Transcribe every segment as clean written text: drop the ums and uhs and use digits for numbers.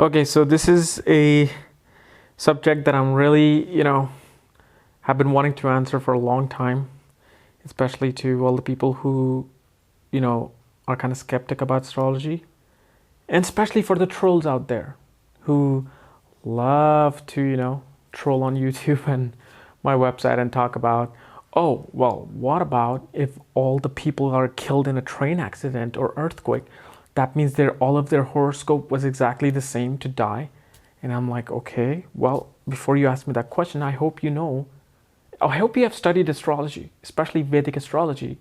Okay, so this is a subject that I'm really, have been wanting to answer for a long time, especially to all the people who, are kind of skeptic about astrology, and especially for the trolls out there who love to, troll on YouTube and my website and talk about, oh, well, what about if all the people are killed in a train accident or earthquake? That means all of their horoscope was exactly the same to die. And I'm like, okay, well, before you ask me that question, I hope I hope you have studied astrology, especially Vedic astrology,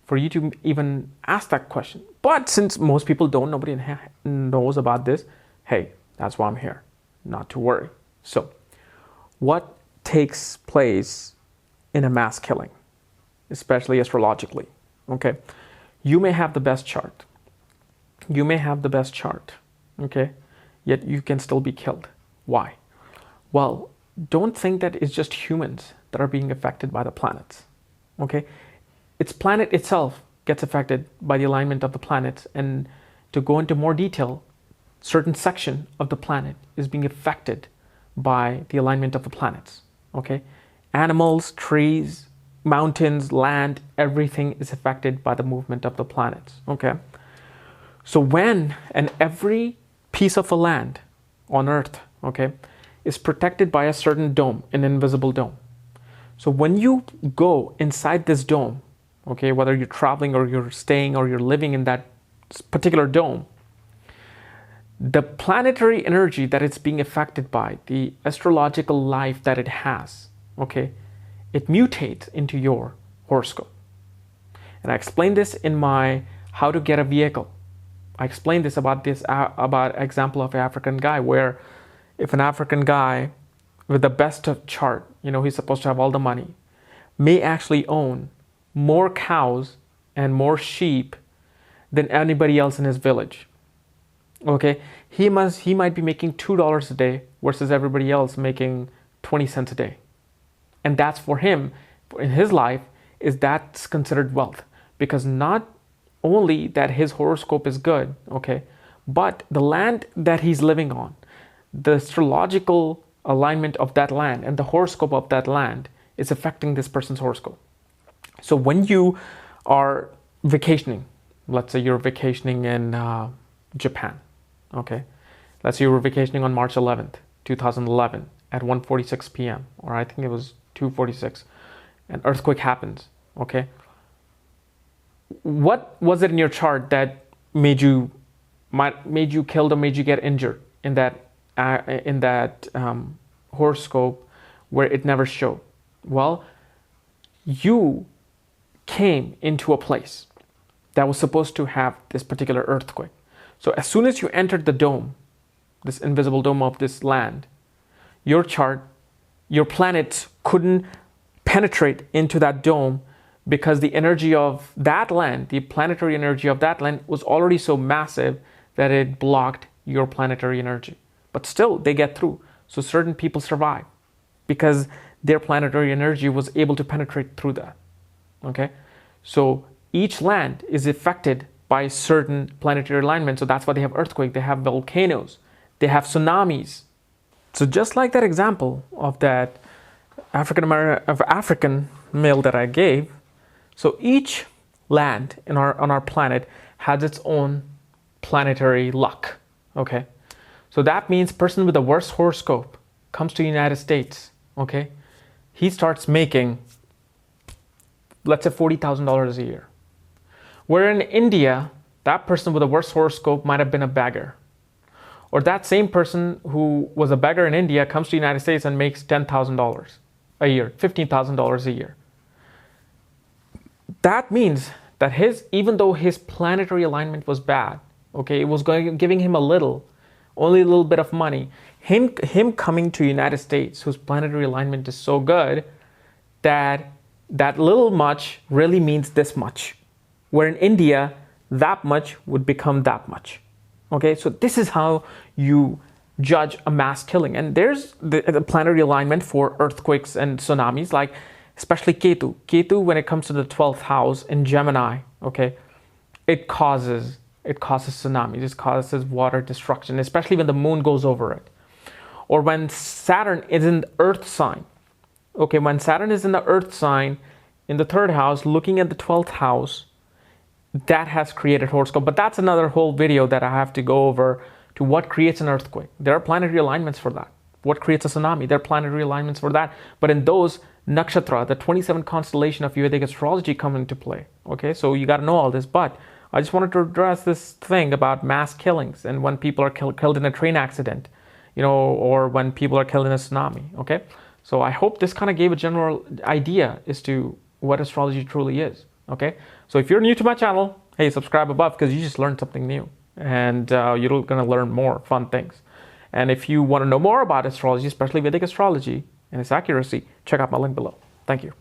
for you to even ask that question. But since most people don't, nobody knows about this, hey, that's why I'm here, not to worry. So, what takes place in a mass killing, especially astrologically? Okay, you may have the best chart. Okay, yet you can still be killed. Why? Well, don't think that it's just humans that are being affected by the planets. Okay, its planet itself gets affected by the alignment of the planets, and to go into more detail, certain section of the planet is being affected by the alignment of the planets. Okay, animals, trees, mountains, land, everything is affected by the movement of the planets. Okay, so when and every piece of a land on Earth, okay, is protected by a certain dome, an invisible dome. So when you go inside this dome, okay, whether you're traveling or you're staying or you're living in that particular dome, the planetary energy that it's being affected by, the astrological life that it has, okay, it mutates into your horoscope. And I explained this in my How to Get a Vehicle. I explained this about example of an African guy, where if an African guy with the best of chart, he's supposed to have all the money, may actually own more cows and more sheep than anybody else in his village. Okay, he might be making $2 a day versus everybody else making 20 cents a day. And that's for him, in his life, that's considered wealth, because not only that his horoscope is good, okay, but the land that he's living on, the astrological alignment of that land and the horoscope of that land is affecting this person's horoscope. So when you are vacationing, let's say you're vacationing in Japan, okay, let's say you were vacationing on March 11th, 2011 at 1:46 p.m., or I think it was 2:46, an earthquake happens, okay. What was it in your chart that made you killed or made you get injured in that horoscope where it never showed? Well, you came into a place that was supposed to have this particular earthquake. So as soon as you entered the dome, this invisible dome of this land, your chart, your planets couldn't penetrate into that dome, because the energy of that land, the planetary energy of that land, was already so massive that it blocked your planetary energy. But still, they get through. So certain people survive because their planetary energy was able to penetrate through that. Okay? So each land is affected by certain planetary alignment. So that's why they have earthquake, they have volcanoes, they have tsunamis. So just like that example of that African male that I gave, so each land on our planet has its own planetary luck, okay? So that means person with the worst horoscope comes to the United States, okay? He starts making, let's say, $40,000 a year. Where in India, that person with the worst horoscope might have been a beggar. Or that same person who was a beggar in India comes to the United States and makes $10,000 a year, $15,000 a year. That means that even though his planetary alignment was bad, okay, it was giving him only a little bit of money. Him coming to United States, whose planetary alignment is so good, that little much really means this much. Where in India, that much would become that much. Okay, so this is how you judge a mass killing. And there's the planetary alignment for earthquakes and tsunamis, like especially Ketu. Ketu, when it comes to the 12th house in Gemini, okay, it causes it causes tsunamis, it causes water destruction, especially when the moon goes over it. Or when Saturn is in the earth sign. Okay, when Saturn is in the earth sign, in the third house, looking at the 12th house, that has created horoscope. But that's another whole video that I have to go over to what creates an earthquake. There are planetary alignments for that. What creates a tsunami? There are planetary alignments for that. But in those, nakshatra, the 27 constellation of Vedic astrology come into play. Okay, so you got to know all this. But I just wanted to address this thing about mass killings and when people are killed in a train accident, or when people are killed in a tsunami. Okay, so I hope this kind of gave a general idea as to what astrology truly is. Okay, so if you're new to my channel, hey, subscribe above because you just learned something new, and you're going to learn more fun things. And if you want to know more about astrology, especially Vedic astrology and its accuracy, check out my link below. Thank you.